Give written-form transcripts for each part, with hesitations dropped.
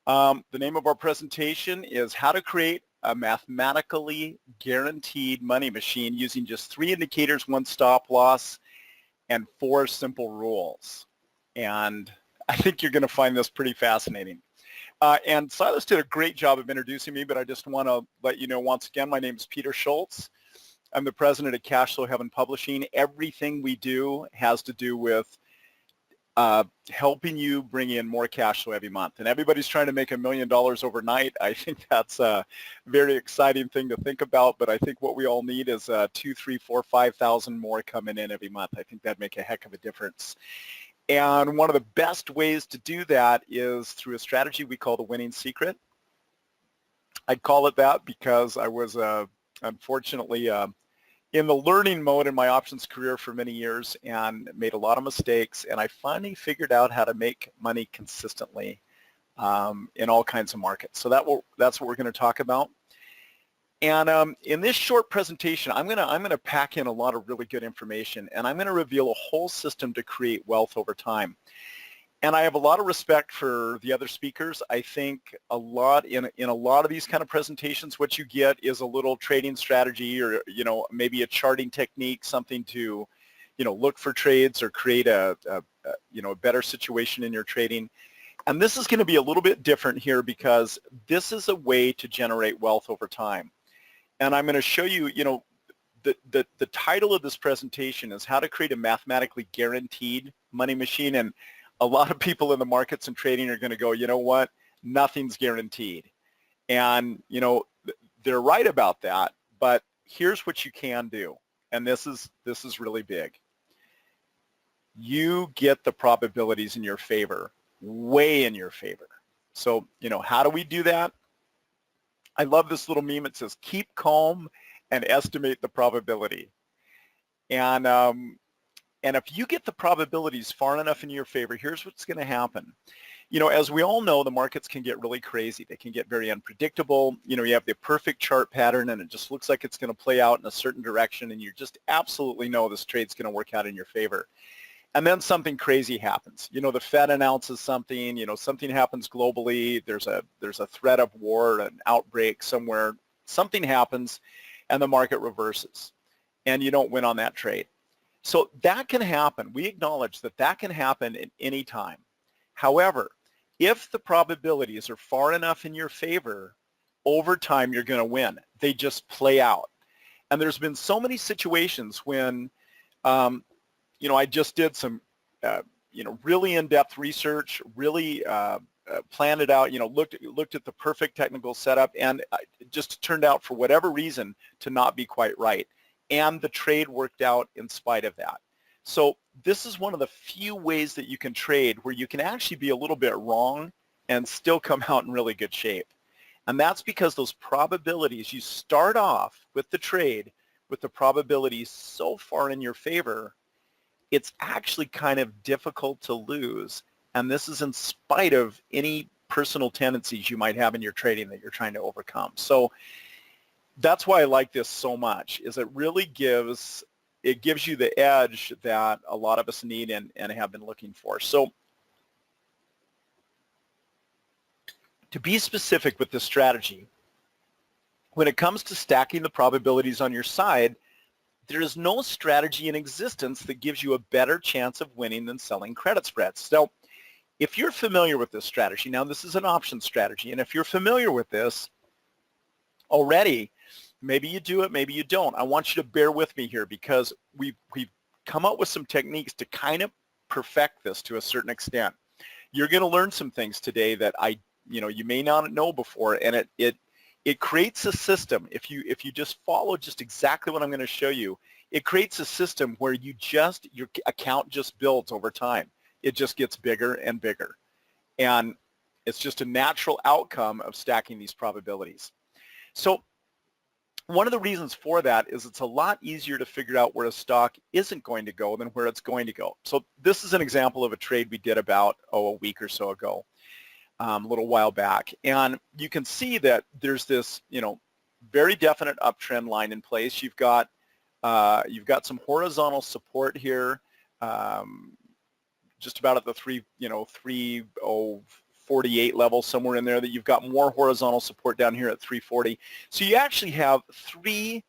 The name of our presentation is How to Create a Mathematically Guaranteed Money Machine Using Just 3 Indicators, 1 Stop Loss, and 4 Simple Rules. And I think you're going to find this pretty fascinating. And Silas did a great job of introducing me, but I just want to let you know once again, my name is Peter Schultz. I'm the president of Cashflow Heaven Publishing. Everything we do has to do with helping you bring in more cash flow every month. And everybody's trying to make $1 million overnight. I think that's a very exciting thing to think about, but I think what we all need is 2, 3, 4, 5,000 more coming in every month. I think that'd make a heck of a difference. And one of the best ways to do that is through a strategy we call the winning secret. I call it that because I was unfortunately in the learning mode in my options career for many years and made a lot of mistakes, and I finally figured out how to make money consistently in all kinds of markets. So that's what we're going to talk about. And in this short presentation, I'm gonna pack in a lot of really good information, and I'm going to reveal a whole system to create wealth over time. And I have a lot of respect for the other speakers. I think a lot in a lot of these kind of presentations, what you get is a little trading strategy, or maybe a charting technique, something to look for trades or create a better situation in your trading. And this is going to be a little bit different here because this is a way to generate wealth over time. And I'm going to show you, the title of this presentation is How to Create a Mathematically Guaranteed Money Machine. And a lot of people in the markets and trading are going to go, you know what, nothing's guaranteed. And, they're right about that, but here's what you can do. And this is really big. You get the probabilities in your favor, way in your favor. So, how do we do that? I love this little meme. It says, keep calm and estimate the probability. And if you get the probabilities far enough in your favor, here's what's going to happen. As we all know, the markets can get really crazy. They can get very unpredictable. You have the perfect chart pattern, and it just looks like it's going to play out in a certain direction, and you just absolutely know this trade's going to work out in your favor. And then something crazy happens. The Fed announces something. Something happens globally. There's a threat of war, an outbreak somewhere. Something happens, and the market reverses, and you don't win on that trade. So that can happen. We acknowledge that can happen at any time. However, if the probabilities are far enough in your favor, over time you're going to win. They just play out. And there's been so many situations when, I just did some, really in-depth research, really planned it out, looked at the perfect technical setup, and it just turned out for whatever reason to not be quite right. And the trade worked out in spite of that. So this is one of the few ways that you can trade where you can actually be a little bit wrong and still come out in really good shape. And that's because those probabilities, you start off with the trade with the probabilities so far in your favor, it's actually kind of difficult to lose. And this is in spite of any personal tendencies you might have in your trading that you're trying to overcome. So that's why I like this so much, is it really gives you the edge that a lot of us need and have been looking for. So to be specific with this strategy, when it comes to stacking the probabilities on your side, there is no strategy in existence that gives you a better chance of winning than selling credit spreads. So if you're familiar with this strategy, now this is an option strategy, and if you're familiar with this already, maybe you do it, maybe you don't. I want you to bear with me here because we've come up with some techniques to kind of perfect this to a certain extent. You're going to learn some things today that you may not know before, and it creates a system. If you just follow just exactly what I'm going to show you, it creates a system where your account just builds over time. It just gets bigger and bigger, and it's just a natural outcome of stacking these probabilities. So one of the reasons for that is it's a lot easier to figure out where a stock isn't going to go than where it's going to go. So this is an example of a trade we did about, a week or so ago, a little while back. And you can see that there's this, very definite uptrend line in place. You've got some horizontal support here, just about at the 303 348 level, somewhere in there, that you've got more horizontal support down here at 340. So you actually have 3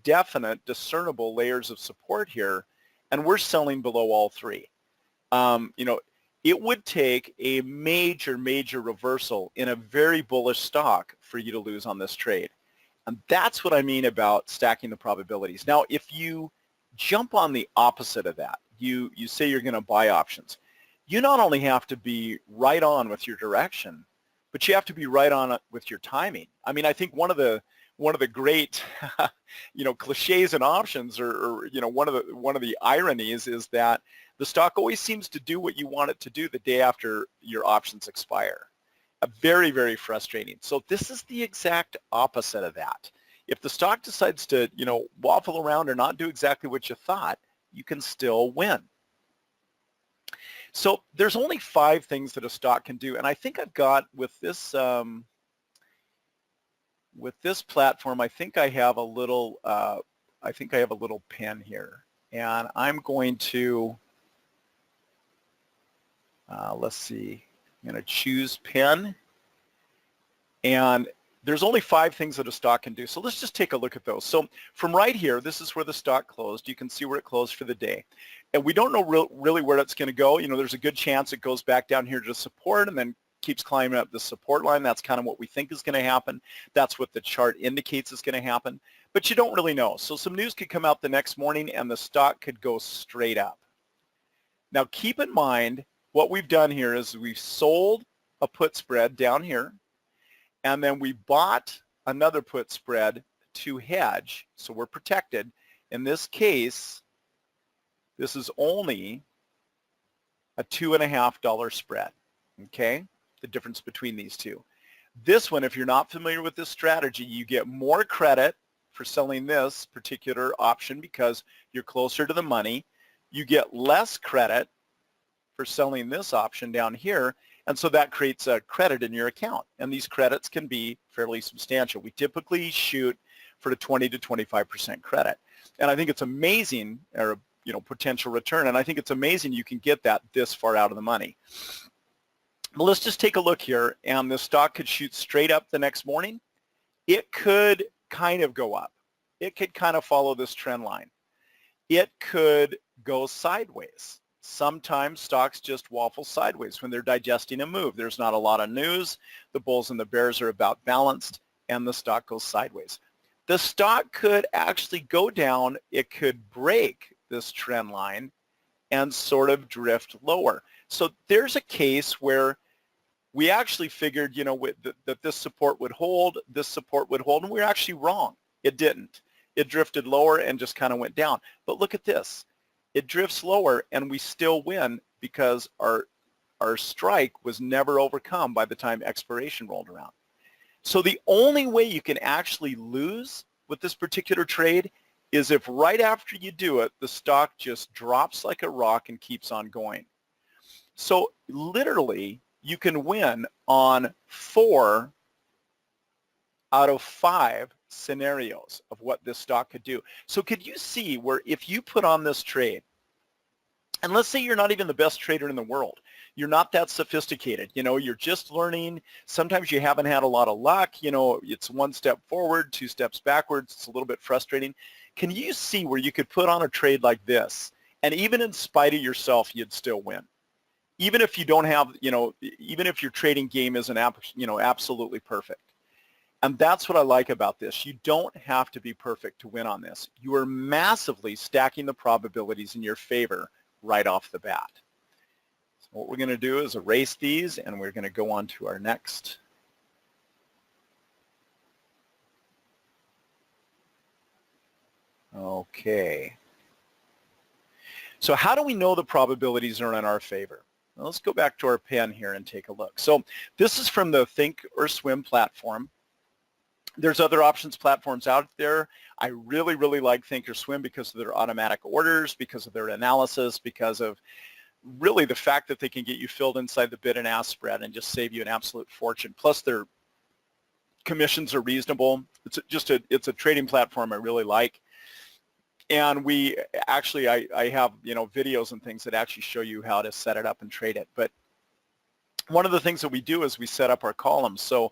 definite, discernible layers of support here, and we're selling below all 3. You know, it would take a major, major reversal in a very bullish stock for you to lose on this trade. And that's what I mean about stacking the probabilities. Now, if you jump on the opposite of that, you say you're going to buy options, you not only have to be right on with your direction, but you have to be right on with your timing. I mean, I think one of the great, you know, cliches in options, or you know, one of the ironies is that the stock always seems to do what you want it to do the day after your options expire. Very, very frustrating. So this is the exact opposite of that. If the stock decides to, you know, waffle around or not do exactly what you thought, you can still win. So there's only 5 things that a stock can do, and I think I've got with this platform, I think I have a little pen here, and I'm going to let's see. I'm going to choose pen, and there's only 5 things that a stock can do. So let's just take a look at those. So from right here, this is where the stock closed. You can see where it closed for the day. And we don't know really where it's going to go. You know, there's a good chance it goes back down here to support and then keeps climbing up the support line. That's kind of what we think is going to happen. That's what the chart indicates is going to happen. But you don't really know. So some news could come out the next morning and the stock could go straight up. Now keep in mind, what we've done here is we've sold a put spread down here, and then we bought another put spread to hedge, so we're protected. In this case, this is only a $2.50 spread, okay? The difference between these two. This one, if you're not familiar with this strategy, you get more credit for selling this particular option because you're closer to the money. You get less credit for selling this option down here, and so that creates a credit in your account, and these credits can be fairly substantial. We typically shoot for the 20 to 25% credit, and I think it's amazing, or you know, potential return, and I think it's amazing you can get that this far out of the money. But let's just take a look here, and the stock could shoot straight up the next morning. It could kind of go up. It could kind of follow this trend line. It could go sideways. Sometimes stocks just waffle sideways when they're digesting a move. There's not a lot of news. The bulls and the bears are about balanced, and the stock goes sideways. The stock could actually go down. It could break this trend line and sort of drift lower. So there's a case where we actually figured, you know, that this support would hold, and we were actually wrong. It didn't. It drifted lower and just kind of went down. But look at this. It drifts lower and we still win because our strike was never overcome by the time expiration rolled around. So the only way you can actually lose with this particular trade is if right after you do it, the stock just drops like a rock and keeps on going. So literally, you can win on 4 out of 5 scenarios of what this stock could do. So could you see where if you put on this trade, and let's say you're not even the best trader in the world, you're not that sophisticated, you know, you're just learning, sometimes you haven't had a lot of luck, you know, it's 1 step forward, 2 steps backwards, it's a little bit frustrating. Can you see where you could put on a trade like this, and even in spite of yourself, you'd still win? Even if you don't have, you know, even if your trading game isn't, you know, absolutely perfect. And that's what I like about this. You don't have to be perfect to win on this. You are massively stacking the probabilities in your favor right off the bat. So what we're going to do is erase these, and we're going to go on to our next. Okay. So how do we know the probabilities are in our favor? Well, let's go back to our pen here and take a look. So this is from the Thinkorswim platform. There's other options platforms out there. I really, really like Thinkorswim because of their automatic orders, because of their analysis, because of really the fact that they can get you filled inside the bid and ask spread and just save you an absolute fortune. Plus their commissions are reasonable. It's a trading platform I really like. And we actually, I have, you know, videos and things that actually show you how to set it up and trade it. But one of the things that we do is we set up our columns. So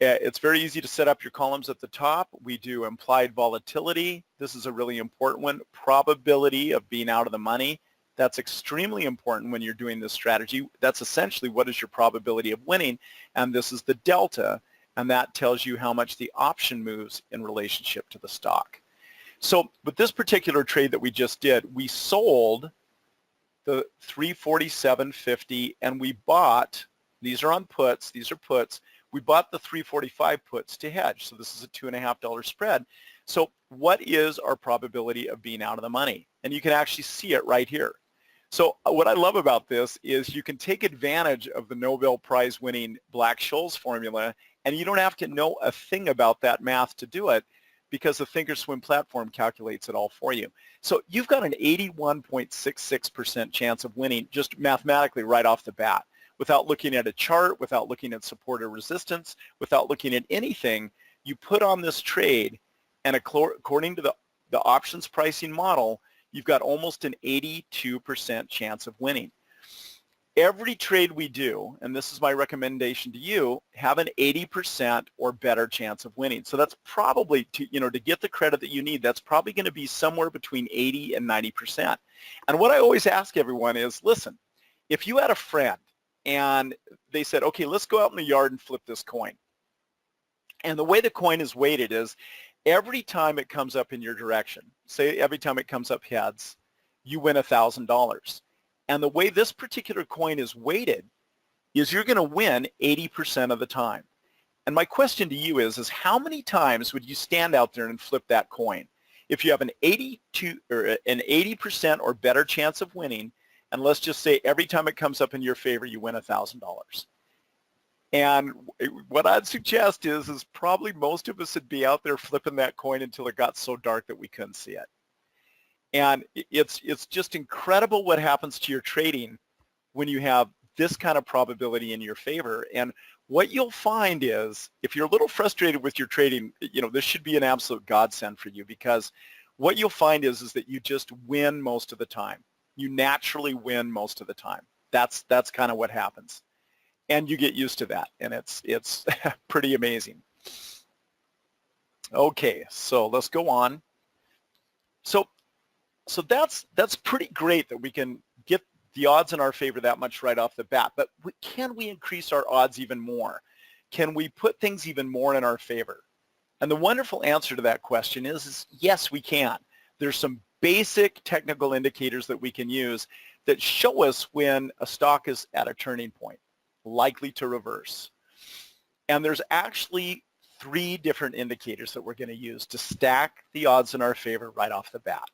it's very easy to set up your columns at the top. We do implied volatility. This is a really important one. Probability of being out of the money. That's extremely important when you're doing this strategy. That's essentially what is your probability of winning, and this is the delta, and that tells you how much the option moves in relationship to the stock. So with this particular trade that we just did, we sold the 347.50 and we bought, these are on puts, these are puts, we bought the 345 puts to hedge. So this is a $2.50 spread. So what is our probability of being out of the money? And you can actually see it right here. So what I love about this is you can take advantage of the Nobel Prize winning Black-Scholes formula, and you don't have to know a thing about that math to do it, because the Thinkorswim platform calculates it all for you. So you've got an 81.66% chance of winning just mathematically right off the bat, without looking at a chart, without looking at support or resistance, without looking at anything. You put on this trade, and according to the options pricing model, you've got almost an 82% chance of winning. Every trade we do, and this is my recommendation to you, have an 80% or better chance of winning. So that's probably, to get the credit that you need, that's probably going to be somewhere between 80 and 90%. And what I always ask everyone is, listen, if you had a friend and they said, okay, let's go out in the yard and flip this coin. And the way the coin is weighted is every time it comes up in your direction, say every time it comes up heads, you win $1,000. And the way this particular coin is weighted is you're going to win 80% of the time. And my question to you is how many times would you stand out there and flip that coin? If you have an 80% or better chance of winning, and let's just say every time it comes up in your favor, you win $1,000. And what I'd suggest is probably most of us would be out there flipping that coin until it got so dark that we couldn't see it. And it's just incredible what happens to your trading when you have this kind of probability in your favor. And what you'll find is, if you're a little frustrated with your trading, this should be an absolute godsend for you, because what you'll find is that you just win most of the time. You naturally win most of the time. That's kind of what happens. And you get used to that, and it's pretty amazing. Okay, so let's go on. So that's pretty great that we can get the odds in our favor that much right off the bat, but can we increase our odds even more? Can we put things even more in our favor? And the wonderful answer to that question is yes, we can. There's some basic technical indicators that we can use that show us when a stock is at a turning point, likely to reverse. And there's actually 3 different indicators that we're going to use to stack the odds in our favor right off the bat.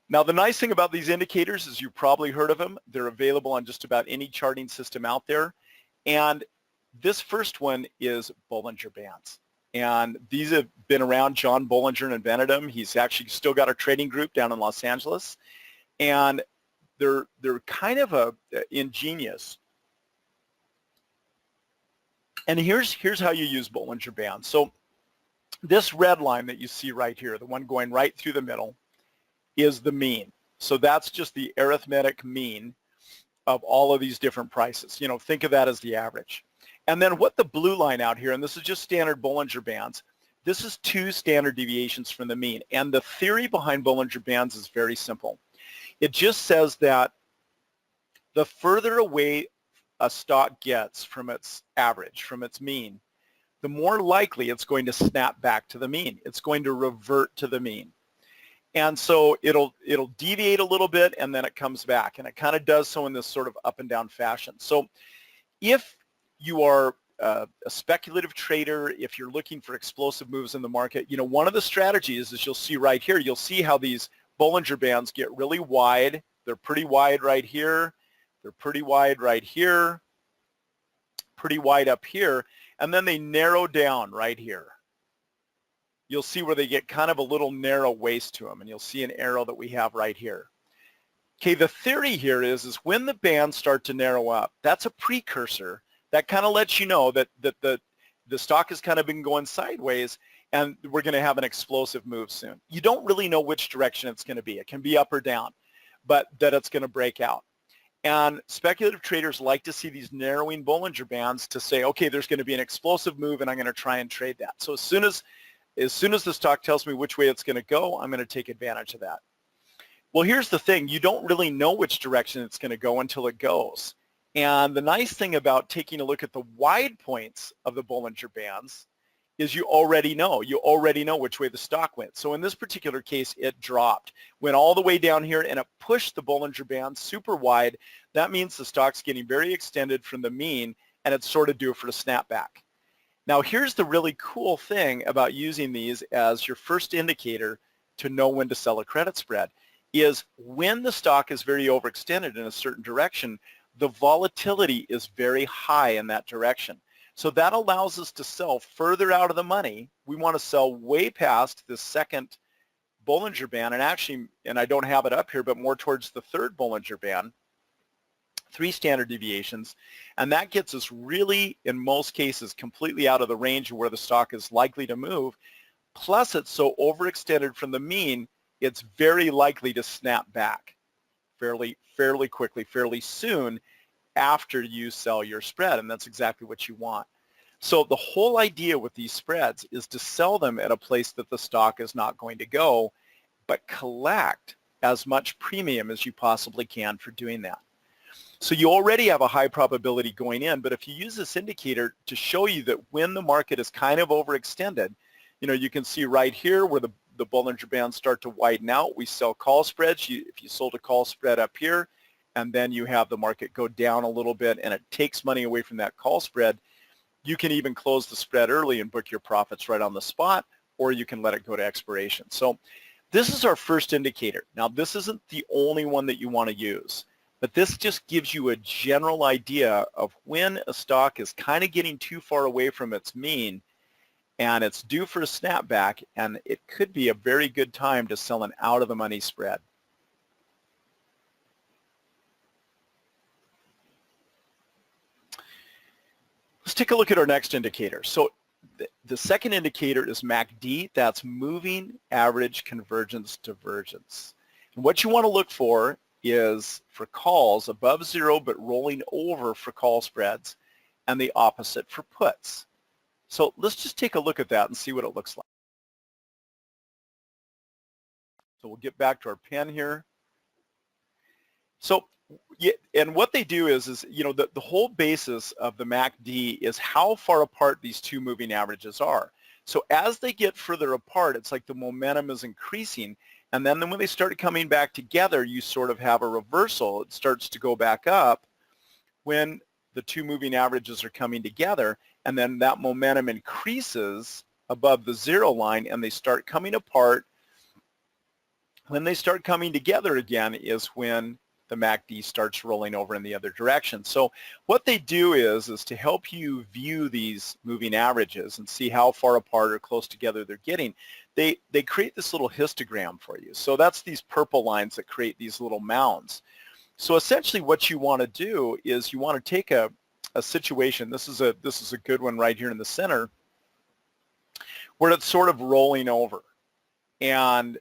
Now, the nice thing about these indicators is you've probably heard of them. They're available on just about any charting system out there. And this first one is Bollinger Bands. And these have been around. John Bollinger invented them. He's actually still got a trading group down in Los Angeles. And they're kind of ingenious. And here's how you use Bollinger Bands. So this red line that you see right here, the one going right through the middle, is the mean. So that's just the arithmetic mean of all of these different prices. Think of that as the average. And then what the blue line out here, and this is just standard Bollinger Bands, this is 2 standard deviations from the mean. And the theory behind Bollinger Bands is very simple. It just says that the further away a stock gets from its average, from its mean, the more likely it's going to snap back to the mean. It's going to revert to the mean. And so it'll deviate a little bit, and then it comes back, and it kind of does so in this sort of up and down fashion. So if you are a speculative trader, if you're looking for explosive moves in the market, one of the strategies is, you'll see right here, you'll see how these Bollinger Bands get really wide. They're pretty wide right here. They're pretty wide right here, pretty wide up here, and then they narrow down right here. You'll see where they get kind of a little narrow waist to them, and you'll see an arrow that we have right here. Okay, the theory here is when the bands start to narrow up, that's a precursor. That kind of lets you know that the stock has kind of been going sideways, and we're going to have an explosive move soon. You don't really know which direction it's going to be. It can be up or down, but that it's going to break out. And speculative traders like to see these narrowing Bollinger Bands to say, okay, there's going to be an explosive move and I'm going to try and trade that. So as soon as the stock tells me which way it's going to go, I'm going to take advantage of that. Well, here's the thing. You don't really know which direction it's going to go until it goes. And the nice thing about taking a look at the wide points of the Bollinger Bands is you already know. You already know which way the stock went. So in this particular case, it dropped, went all the way down here, and it pushed the Bollinger Band super wide. That means the stock's getting very extended from the mean, and it's sort of due for a snapback. Now, here's the really cool thing about using these as your first indicator to know when to sell a credit spread is when the stock is very overextended in a certain direction, the volatility is very high in that direction. So that allows us to sell further out of the money. We want to sell way past the second Bollinger Band, and actually, and I don't have it up here, but more towards the third Bollinger Band, 3 standard deviations, and that gets us really, in most cases, completely out of the range of where the stock is likely to move. Plus, it's so overextended from the mean, it's very likely to snap back fairly quickly, fairly soon after you sell your spread, and that's exactly what you want. So the whole idea with these spreads is to sell them at a place that the stock is not going to go, but collect as much premium as you possibly can for doing that. So you already have a high probability going in, but if you use this indicator to show you that when the market is kind of overextended, you can see right here where the Bollinger Bands start to widen out. We sell call spreads. If you sold a call spread up here, and then you have the market go down a little bit and it takes money away from that call spread, you can even close the spread early and book your profits right on the spot, or you can let it go to expiration. So this is our first indicator. Now, this isn't the only one that you want to use, but this just gives you a general idea of when a stock is kind of getting too far away from its mean and it's due for a snapback, and it could be a very good time to sell an out-of-the-money spread. Let's take a look at our next indicator. So the second indicator is MACD. That's moving average convergence divergence. And what you want to look for is for calls above 0 but rolling over for call spreads, and the opposite for puts. So let's just take a look at that and see what it looks like. So we'll get back to our pen here. So yeah, and what they do is the whole basis of the MACD is how far apart these two moving averages are. So as they get further apart, it's like the momentum is increasing, and then when they start coming back together, you sort of have a reversal. It starts to go back up when the two moving averages are coming together, and then that momentum increases above the 0 line and they start coming apart. When they start coming together again is when the MACD starts rolling over in the other direction. So what they do is to help you view these moving averages and see how far apart or close together they're getting. They create this little histogram for you. So that's these purple lines that create these little mounds. So essentially what you want to do is you want to take a situation, this is a good one right here in the center, where it's sort of rolling over. And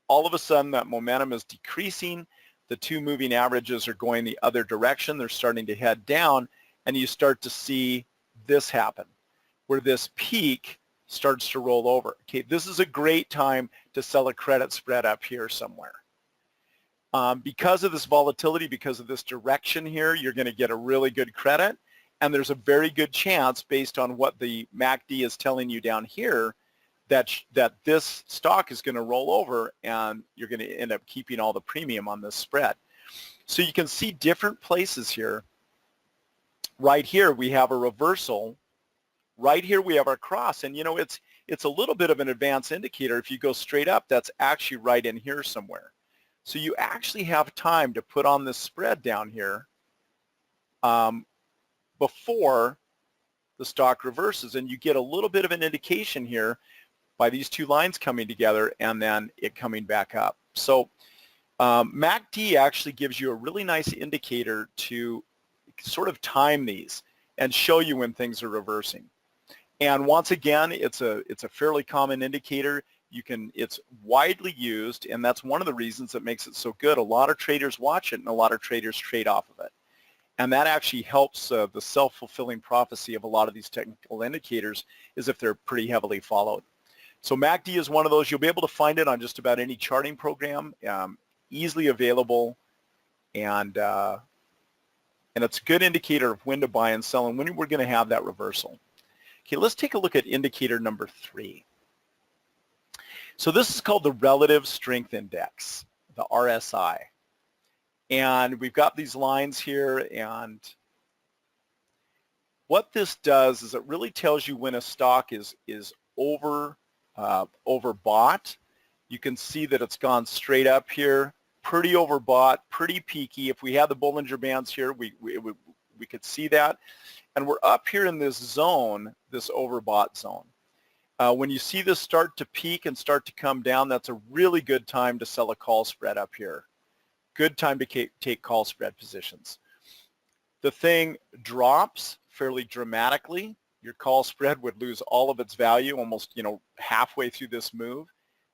all of a sudden that momentum is decreasing. The two moving averages are going the other direction. They're starting to head down, and you start to see this happen, where this peak starts to roll over. Okay, this is a great time to sell a credit spread up here somewhere. Because of this volatility, because of this direction here, you're going to get a really good credit, and there's a very good chance, based on what the MACD is telling you down here, that this stock is going to roll over, and you're going to end up keeping all the premium on this spread. So you can see different places here. Right here we have a reversal. Right here we have our cross, and it's a little bit of an advanced indicator. If you go straight up, that's actually right in here somewhere. So you actually have time to put on this spread down here before the stock reverses, and you get a little bit of an indication here by these two lines coming together and then it coming back up. So MACD actually gives you a really nice indicator to sort of time these and show you when things are reversing. And once again, it's a fairly common indicator. it's widely used, and that's one of the reasons that makes it so good. A lot of traders watch it, and a lot of traders trade off of it. And that actually helps the self-fulfilling prophecy of a lot of these technical indicators is if they're pretty heavily followed. So MACD is one of those. You'll be able to find it on just about any charting program, easily available, and it's a good indicator of when to buy and sell and when we're going to have that reversal. Okay, let's take a look at indicator number 3. So this is called the Relative Strength Index, the RSI. And we've got these lines here, and what this does is it really tells you when a stock is overbought. You can see that it's gone straight up here, pretty overbought, pretty peaky. If we had the Bollinger Bands here, we could see that. And we're up here in this zone, this overbought zone. When you see this start to peak and start to come down, that's a really good time to sell a call spread up here. Good time to take call spread positions. The thing drops fairly dramatically. Your call spread would lose all of its value almost, halfway through this move.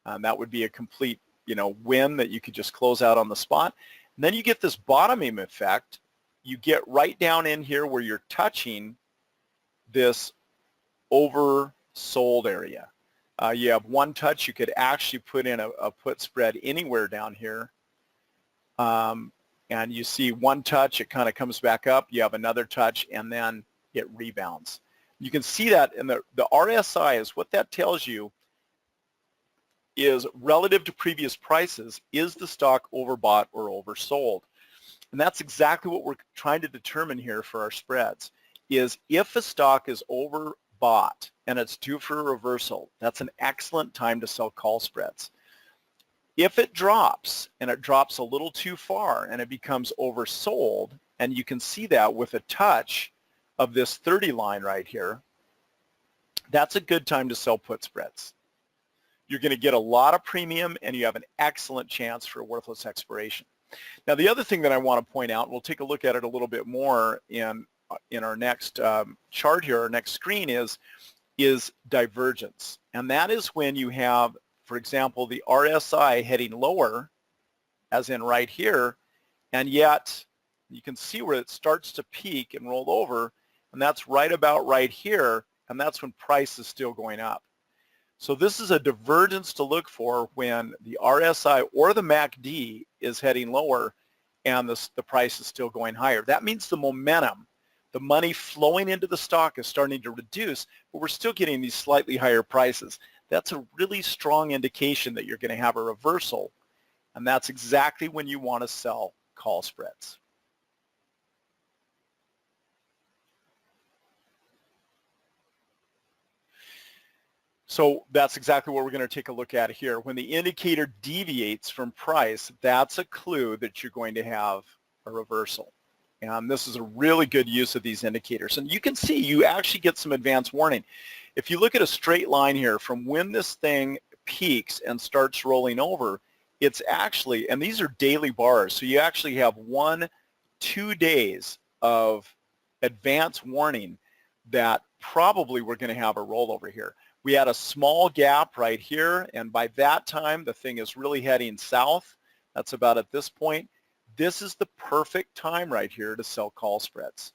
That would be a complete, win that you could just close out on the spot. And then you get this bottoming effect. You get right down in here where you're touching this oversold area. You have one touch. You could actually put in a put spread anywhere down here. And you see one touch, it kind of comes back up. You have another touch, and then it rebounds. You can see that in the RSI is what that tells you is relative to previous prices, is the stock overbought or oversold? And that's exactly what we're trying to determine here for our spreads, is if a stock is overbought and it's due for a reversal, that's an excellent time to sell call spreads. If it drops, and it drops a little too far, and it becomes oversold, and you can see that with a touch of this 30 line right here, that's a good time to sell put spreads. You're going to get a lot of premium, and you have an excellent chance for a worthless expiration. Now, the other thing that I want to point out, we'll take a look at it a little bit more in our next chart here, our next screen, is divergence. And that is when you have, for example, the RSI heading lower, as in right here, and yet you can see where it starts to peak and roll over, and that's right about right here, and that's when price is still going up. So this is a divergence to look for when the RSI or the MACD is heading lower and the price is still going higher. That means the momentum, the money flowing into the stock is starting to reduce, but we're still getting these slightly higher prices. That's a really strong indication that you're going to have a reversal, and that's exactly when you want to sell call spreads. So that's exactly what we're going to take a look at here. When the indicator deviates from price, that's a clue that you're going to have a reversal. And this is a really good use of these indicators. And you can see you actually get some advance warning. If you look at a straight line here from when this thing peaks and starts rolling over, it's actually, and these are daily bars, so you actually have 1-2 days of advance warning that probably we're going to have a rollover here. We had a small gap right here, and by that time the thing is really heading south. That's about at this point. This is the perfect time right here to sell call spreads.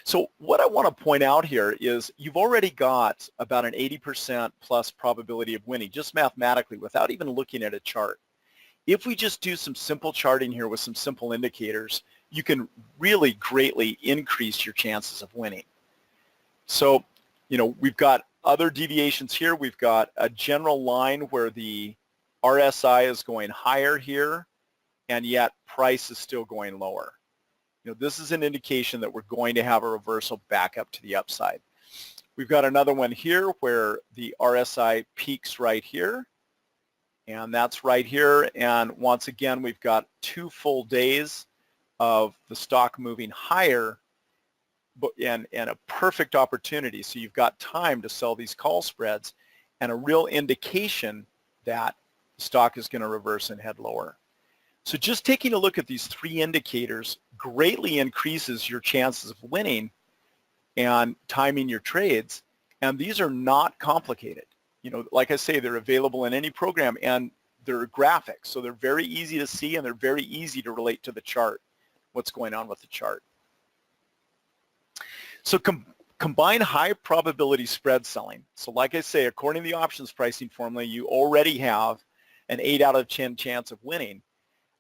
So what I want to point out here is you've already got about an 80% plus probability of winning, just mathematically, without even looking at a chart. If we just do some simple charting here with some simple indicators, you can really greatly increase your chances of winning. So, we've got other deviations here. We've got a general line where the RSI is going higher here, and yet price is still going lower. This is an indication that we're going to have a reversal back up to the upside. We've got another one here where the RSI peaks right here, and that's right here. And once again, we've got 2 full days of the stock moving higher, and a perfect opportunity. So you've got time to sell these call spreads and a real indication that the stock is going to reverse and head lower. So just taking a look at these 3 indicators greatly increases your chances of winning and timing your trades. And these are not complicated. like I say, they're available in any program, and they're graphics, so they're very easy to see and they're very easy to relate to the chart, what's going on with the chart. So combine high probability spread selling. So like I say, according to the options pricing formula, you already have an 8 out of 10 chance of winning,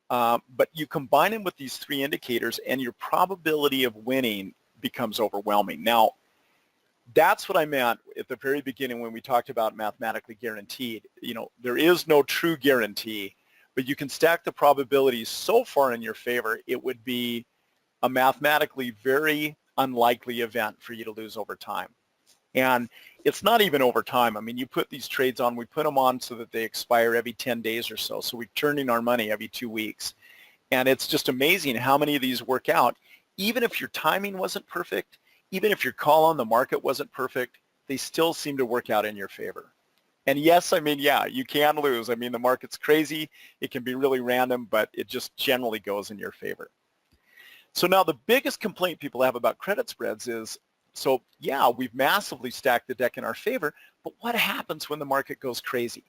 but you combine them with these 3 indicators and your probability of winning becomes overwhelming. Now, that's what I meant at the very beginning when we talked about mathematically guaranteed. There is no true guarantee, but you can stack the probabilities so far in your favor, it would be a mathematically very unlikely event for you to lose over time. And it's not even over time. I mean, you put these trades on, we put them on so that they expire every 10 days or so. So we turn in our money every 2 weeks. And it's just amazing how many of these work out. Even if your timing wasn't perfect, even if your call on the market wasn't perfect, they still seem to work out in your favor. And yes, I mean, yeah, you can lose. I mean, the market's crazy. It can be really random, but it just generally goes in your favor. So now the biggest complaint people have about credit spreads is, so yeah, we've massively stacked the deck in our favor, but what happens when the market goes crazy?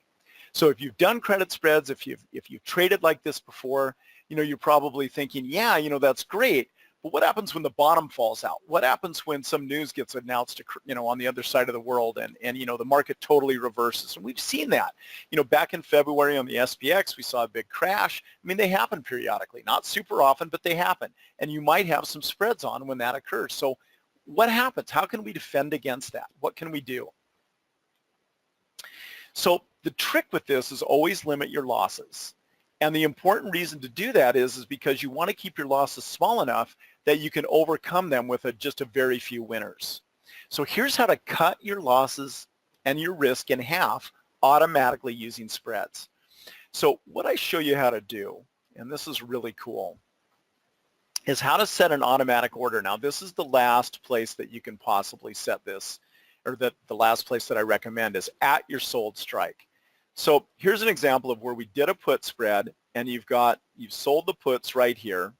So if you've done credit spreads, if you've traded like this before, you're probably thinking, yeah, that's great. But what happens when the bottom falls out? What happens when some news gets announced, on the other side of the world and the market totally reverses? And we've seen that. Back in February on the SPX, we saw a big crash. I mean, they happen periodically, not super often, but they happen. And you might have some spreads on when that occurs. So what happens? How can we defend against that? What can we do? So the trick with this is always limit your losses. And the important reason to do that is because you want to keep your losses small enough that you can overcome them with just a very few winners. So here's how to cut your losses and your risk in half automatically using spreads. So what I show you how to do, and this is really cool, is how to set an automatic order. Now this is the last place that you can possibly set this, or the last place that I recommend is at your sold strike. So here's an example of where we did a put spread, and you've sold the puts right here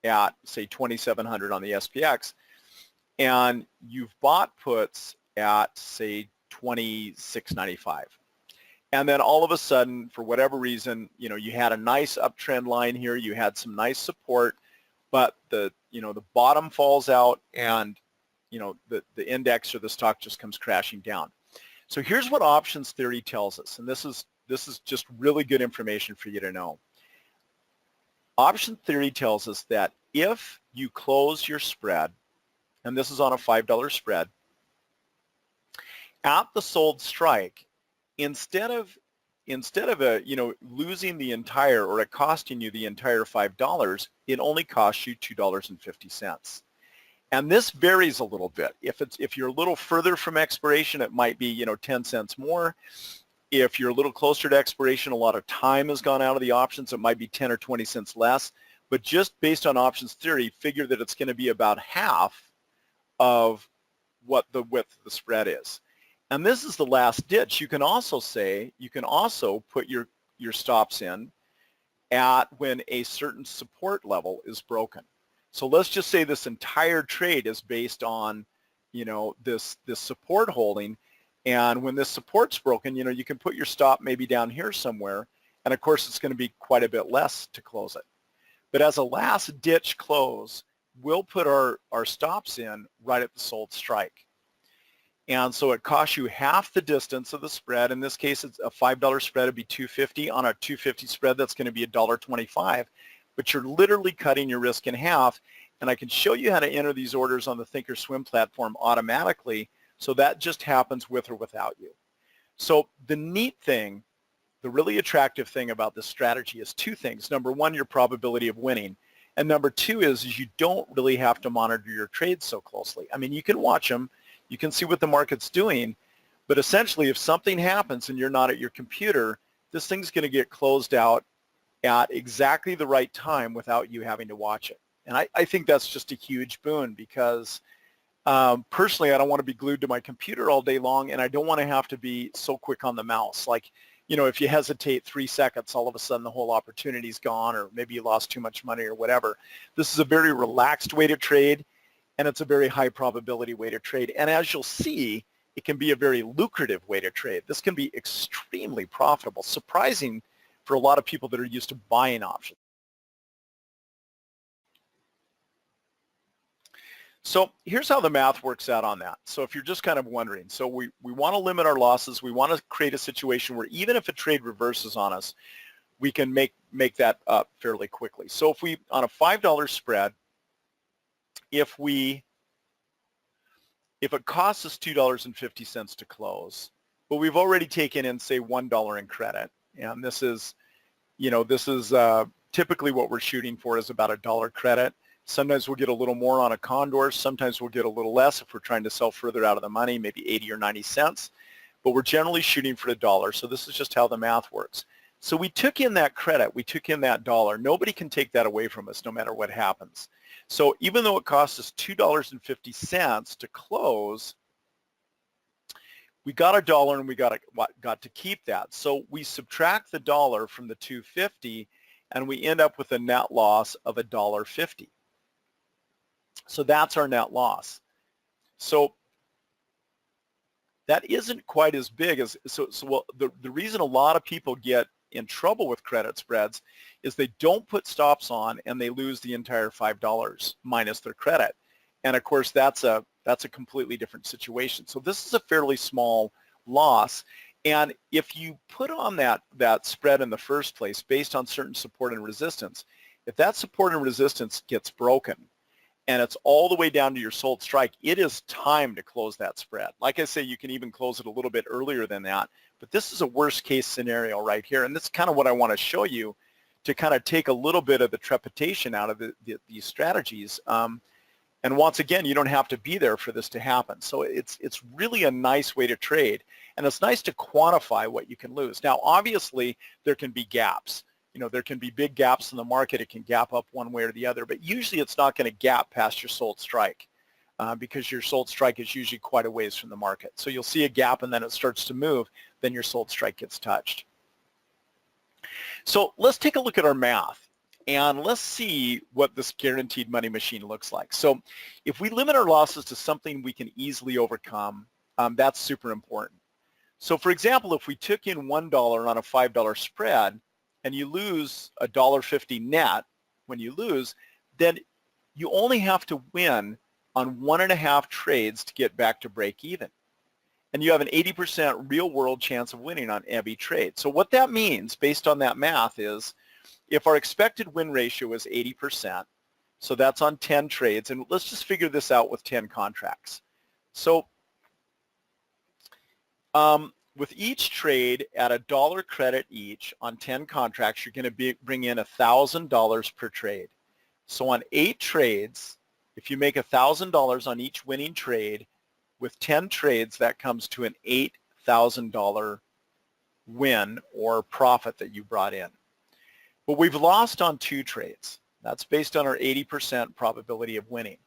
at, say, 2,700 on the SPX, and you've bought puts at, say, 26.95. And then all of a sudden, for whatever reason, you had a nice uptrend line here, you had some nice support, but the bottom falls out and the index or the stock just comes crashing down. So here's what options theory tells us, and this is just really good information for you to know. Option theory tells us that if you close your spread, and this is on a $5 spread, at the sold strike, instead of losing the entire, or it costing you the entire $5, it only costs you $2.50. And this varies a little bit. If you're a little further from expiration, it might be 10 cents more. If you're a little closer to expiration, a lot of time has gone out of the options, it might be 10 or 20 cents less. But just based on options theory, figure that it's going to be about half of what the width of the spread is. And this is the last ditch. You can also put your stops in at when a certain support level is broken. So let's just say this entire trade is based on, this support holding. And when this support's broken, you can put your stop maybe down here somewhere. And of course, it's going to be quite a bit less to close it. But as a last ditch close, we'll put our stops in right at the sold strike. And so it costs you half the distance of the spread. In this case, it's a $5 spread, it'd be $2.50. On a $2.50 spread, that's going to be $1.25. But you're literally cutting your risk in half. And I can show you how to enter these orders on the Thinkorswim platform automatically. So that just happens with or without you. So the neat thing, the really attractive thing about this strategy is 2 things. Number 1, your probability of winning. And number 2 is you don't really have to monitor your trades so closely. I mean, you can watch them. You can see what the market's doing. But essentially, if something happens and you're not at your computer, this thing's going to get closed out at exactly the right time without you having to watch it. And I think that's just a huge boon because personally, I don't want to be glued to my computer all day long, and I don't want to have to be so quick on the mouse. Like, if you hesitate 3 seconds, all of a sudden the whole opportunity's gone, or maybe you lost too much money or whatever. This is a very relaxed way to trade, and it's a very high probability way to trade. And as you'll see, it can be a very lucrative way to trade. This can be extremely profitable, surprising for a lot of people that are used to buying options. So here's how the math works out on that. So if you're just kind of wondering, so we want to limit our losses. We want to create a situation where even if a trade reverses on us, we can make that up fairly quickly. So if we, on a $5 spread, if it costs us $2.50 to close, but we've already taken in, say, $1 in credit, and this is, typically what we're shooting for is about $1 credit. Sometimes we'll get a little more on a condor. Sometimes we'll get a little less if we're trying to sell further out of the money, maybe 80 or 90 cents. But we're generally shooting for $1. So this is just how the math works. So we took in that credit. We took in that dollar. Nobody can take that away from us no matter what happens. So even though it costs us $2.50 to close, we got $1 and we got to keep that. So we subtract the dollar from the $2.50 and we end up with a net loss of $1.50. So that's our net loss. So that isn't quite as big as, the reason a lot of people get in trouble with credit spreads is they don't put stops on and they lose the entire $5 minus their credit. And of course that's a completely different situation. So this is a fairly small loss. And if you put on that spread in the first place based on certain support and resistance, if that support and resistance gets broken, and it's all the way down to your sold strike, it is time to close that spread. Like I say, you can even close it a little bit earlier than that, but this is a worst case scenario right here, and this is kind of what I want to show you to kind of take a little bit of the trepidation out of these strategies. And once again, you don't have to be there for this to happen. So it's really a nice way to trade, and it's nice to quantify what you can lose. Now, obviously, there can be gaps. There can be big gaps in the market. It can gap up one way or the other, but usually it's not going to gap past your sold strike because your sold strike is usually quite a ways from the market. So you'll see a gap and then it starts to move, then your sold strike gets touched. So let's take a look at our math and let's see what this guaranteed money machine looks like. So if we limit our losses to something we can easily overcome, that's super important. So for example, if we took in $1 on a $5 spread, and you lose $1.50 net when you lose, then you only have to win on 1.5 trades to get back to break even. And you have an 80% real world chance of winning on every trade. So what that means based on that math is if our expected win ratio is 80%, so that's on 10 trades, and let's just figure this out with 10 contracts. So with each trade at $1 credit each on 10 contracts, you're going to bring in $1,000 per trade. So on 8 trades, if you make $1,000 on each winning trade, with 10 trades, that comes to an $8,000 win or profit that you brought in. But we've lost on 2 trades. That's based on our 80% probability of winning.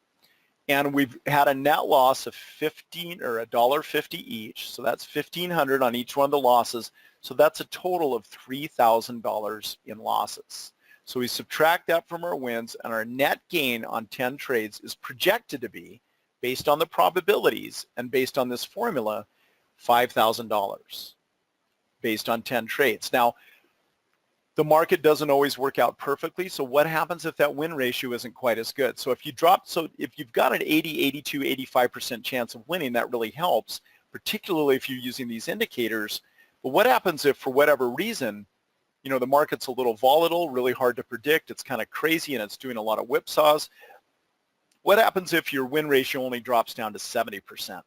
And we've had a net loss of $1.50 each, so that's $1,500 on each one of the losses. So that's a total of $3,000 in losses. So we subtract that from our wins, and our net gain on 10 trades is projected to be, based on the probabilities and based on this formula, $5,000 based on 10 trades. Now, the market doesn't always work out perfectly, so what happens if that win ratio isn't quite as good? So if you've got an 80, 82, 85% chance of winning, that really helps, particularly if you're using these indicators. But what happens if, for whatever reason, the market's a little volatile, really hard to predict, it's kind of crazy, and it's doing a lot of whipsaws? What happens if your win ratio only drops down to 70%?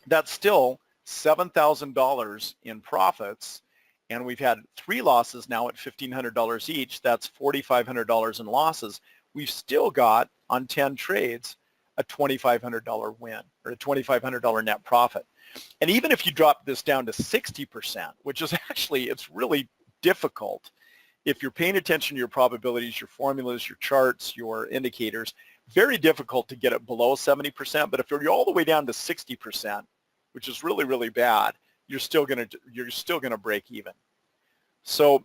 That's still $7,000 in profits, and we've had 3 losses now at $1,500 each. That's $4,500 in losses. We've still got, on 10 trades, a $2,500 win, or a $2,500 net profit. And even if you drop this down to 60%, which is actually, it's really difficult if you're paying attention to your probabilities, your formulas, your charts, your indicators, very difficult to get it below 70%. But if you're all the way down to 60%, which is really, really bad, you're still gonna break even. So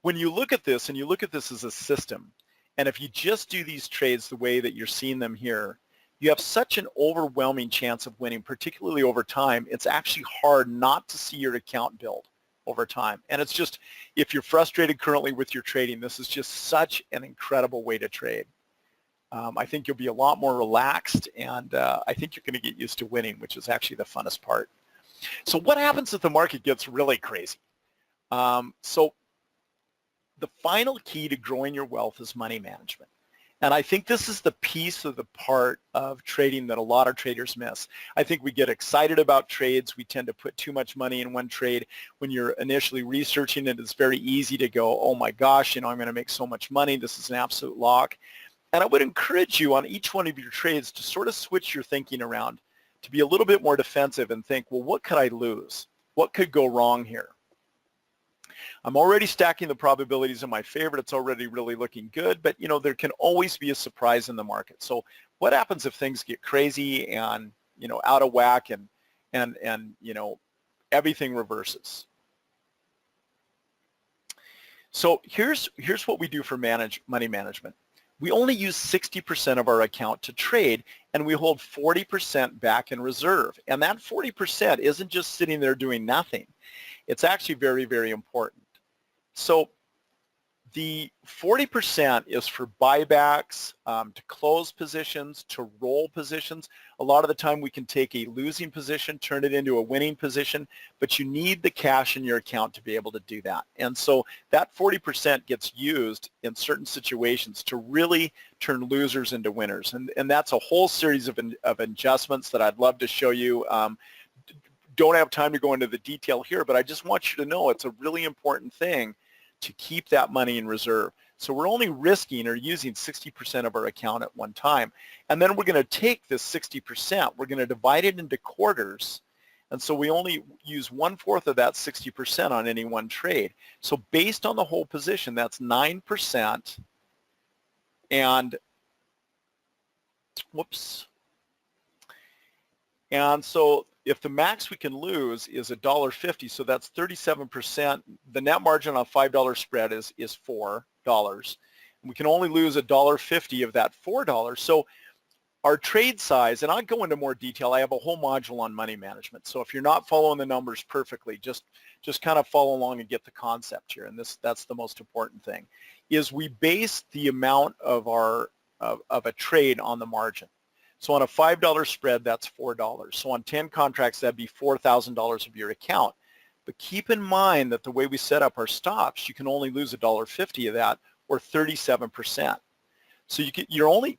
when you look at this, and you look at this as a system, and if you just do these trades the way that you're seeing them here, you have such an overwhelming chance of winning, particularly over time. It's actually hard not to see your account build over time. And it's just, if you're frustrated currently with your trading, this is just such an incredible way to trade. I think you'll be a lot more relaxed, and I think you're going to get used to winning, which is actually the funnest part. So what happens if the market gets really crazy? So the final key to growing your wealth is money management. And I think this is the piece of the part of trading that a lot of traders miss. I think we get excited about trades. We tend to put too much money in one trade. When you're initially researching it, it's very easy to go, oh my gosh, I'm going to make so much money. This is an absolute lock. And I would encourage you on each one of your trades to sort of switch your thinking around, to be a little bit more defensive and think, well, what could I lose? What could go wrong here? I'm already stacking the probabilities in my favor. It's already really looking good, but there can always be a surprise in the market. So what happens if things get crazy and out of whack and everything reverses? So here's what we do for money management. We only use 60% of our account to trade, and we hold 40% back in reserve. And that 40% isn't just sitting there doing nothing. It's actually very, very important. So the 40% is for buybacks, to close positions, to roll positions. A lot of the time we can take a losing position, turn it into a winning position, but you need the cash in your account to be able to do that. And so that 40% gets used in certain situations to really turn losers into winners. And that's a whole series of adjustments that I'd love to show you. Don't have time to go into the detail here, but I just want you to know it's a really important thing to keep that money in reserve. So we're only risking or using 60% of our account at one time. And then we're going to take this 60%, we're going to divide it into quarters. And so we only use 1/4 of that 60% on any one trade. So based on the whole position, that's 9%. And, whoops. And so if the max we can lose is $1.50, so that's 37%. The net margin on a $5 spread is $4. And we can only lose $1.50 of that $4. So our trade size, and I'll go into more detail. I have a whole module on money management. So if you're not following the numbers perfectly, just kind of follow along and get the concept here. And that's the most important thing, is we base the amount of a trade on the margin. So on a $5 spread, that's $4. So on 10 contracts, that'd be $4,000 of your account. But keep in mind that the way we set up our stops, you can only lose $1.50 of that, or 37%. So you're only,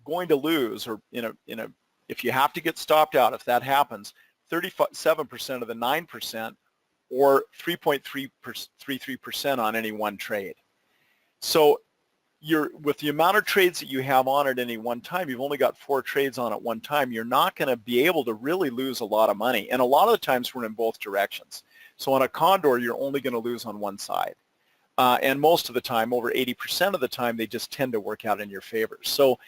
going to lose, or if you have to get stopped out, if that happens, 37% of the 9%, or 3.33% on any one trade. So with the amount of trades that you have on at any one time, you've only got 4 trades on at one time, you're not going to be able to really lose a lot of money. And a lot of the times we're in both directions. So on a condor, you're only going to lose on one side. And most of the time, over 80% of the time, they just tend to work out in your favor. So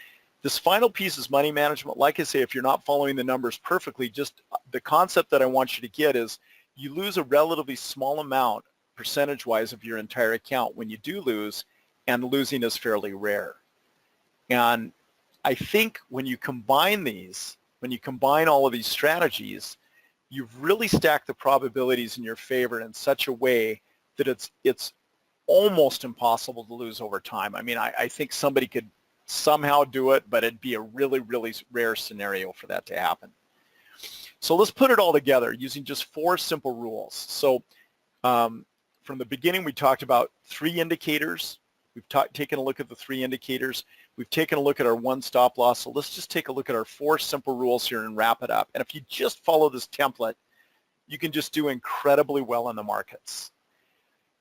this final piece is money management. Like I say, if you're not following the numbers perfectly, just the concept that I want you to get is you lose a relatively small amount percentage-wise of your entire account when you do lose, and losing is fairly rare. And I think when you combine all of these strategies, you've really stacked the probabilities in your favor in such a way that it's almost impossible to lose over time. I mean, I think somebody could somehow do it, but it'd be a really, really rare scenario for that to happen. So let's put it all together using just 4 simple rules. So from the beginning, we talked about 3 indicators. We've taken a look at the 3 indicators. We've taken a look at our 1 stop loss. So let's just take a look at our 4 simple rules here and wrap it up. And if you just follow this template, you can just do incredibly well in the markets.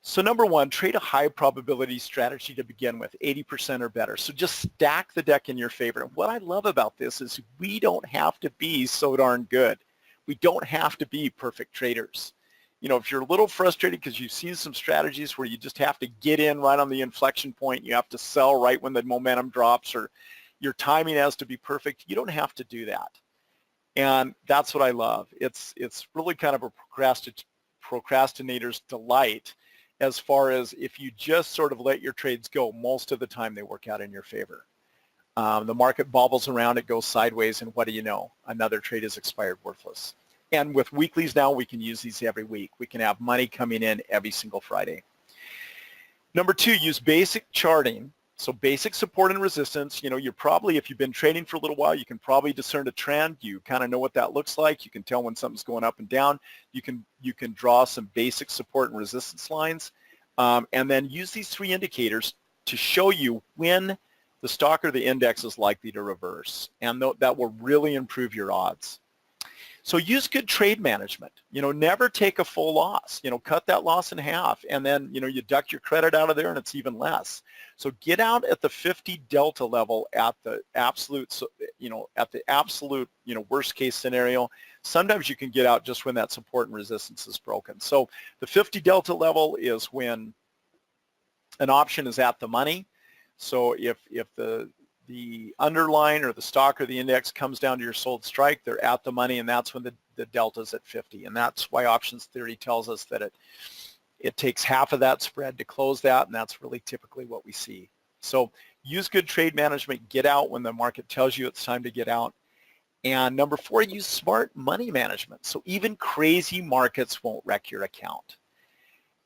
So number 1, trade a high probability strategy to begin with, 80% or better. So just stack the deck in your favor. And what I love about this is we don't have to be so darn good. We don't have to be perfect traders. If you're a little frustrated because you've seen some strategies where you just have to get in right on the inflection point, you have to sell right when the momentum drops, or your timing has to be perfect, you don't have to do that. And that's what I love. It's really kind of a procrastinator's delight, as far as if you just sort of let your trades go, most of the time they work out in your favor. The market bobbles around, it goes sideways, and what do you know? Another trade is expired, worthless. And with weeklies now, we can use these every week. We can have money coming in every single Friday. Number 2, use basic charting. So basic support and resistance. You know, you're probably, if you've been trading for a little while, you can probably discern a trend. You kind of know what that looks like. You can tell when something's going up and down. You can draw some basic support and resistance lines, and then use these 3 indicators to show you when the stock or the index is likely to reverse, and that will really improve your odds. So use good trade management. You know, never take a full loss. You know, cut that loss in half, and then, you know, you duck your credit out of there and it's even less. So get out at the 50 delta level at the absolute, you know, worst case scenario. Sometimes you can get out just when that support and resistance is broken. So the 50 delta level is when an option is at the money. So if the underline or the stock or the index comes down to your sold strike, they're at the money, and that's when the delta's at 50. And that's why options theory tells us that it takes half of that spread to close that, and that's really typically what we see. So use good trade management, get out when the market tells you it's time to get out. And number 4, use smart money management. So even crazy markets won't wreck your account.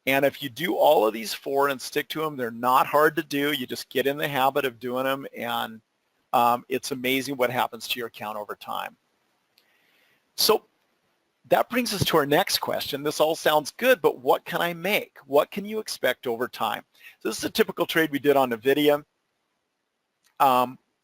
And if you do all of these 4 and stick to them, they're not hard to do. You just get in the habit of doing them, and it's amazing what happens to your account over time. So that brings us to our next question. This all sounds good, but what can I make? What can you expect over time? So this is a typical trade we did on NVIDIA.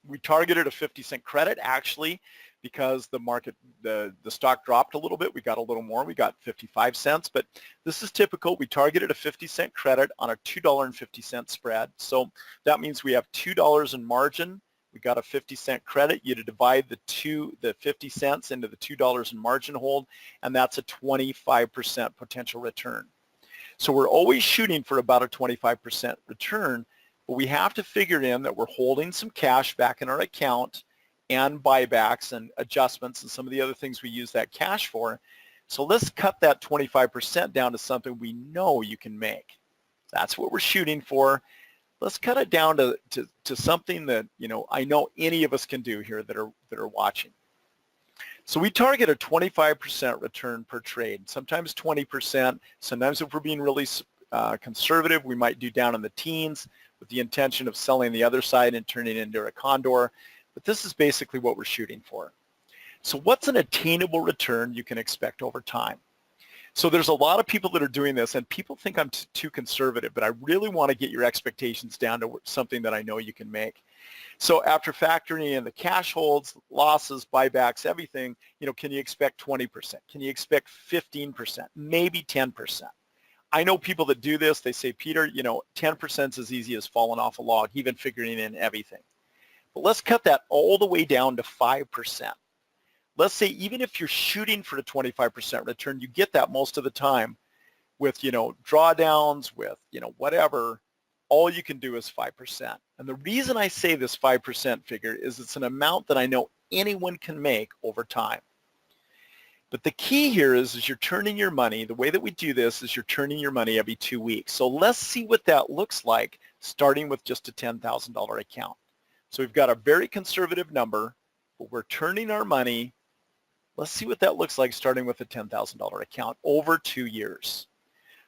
We targeted a 50-cent credit, actually, because the market, the stock dropped a little bit. We got a little more. We got 55 cents, but this is typical. We targeted a 50-cent credit on a $2.50 spread. So that means we have $2 in margin. We got a 50-cent credit. You divide the 50 cents into the $2 in margin hold, and that's a 25% potential return. So we're always shooting for about a 25% return, but we have to figure in that we're holding some cash back in our account, and buybacks and adjustments and some of the other things we use that cash for. So let's cut that 25% down to something we know you can make. That's what we're shooting for. Let's cut it down to something that, you know, I know any of us can do here that are watching. So we target a 25% return per trade, sometimes 20%. Sometimes if we're being really conservative, we might do down in the teens with the intention of selling the other side and turning it into a condor. But this is basically what we're shooting for. So what's an attainable return you can expect over time? So there's a lot of people that are doing this, and people think I'm too conservative, but I really want to get your expectations down to something that I know you can make. So after factoring in the cash holds, losses, buybacks, everything, you know, can you expect 20%? Can you expect 15%? Maybe 10%? I know people that do this. They say, Peter, you know, 10% is as easy as falling off a log, even figuring in everything. But let's cut that all the way down to 5%. Let's say even if you're shooting for a 25% return, you get that most of the time with, you know, drawdowns, with, you know, whatever, all you can do is 5%. And the reason I say this 5% figure is it's an amount that I know anyone can make over time. But the key here is you're turning your money. The way that we do this is you're turning your money every 2 weeks. So let's see what that looks like starting with just a $10,000 account. So we've got a very conservative number, but we're turning our money. Let's see what that looks like starting with a $10,000 account over 2 years.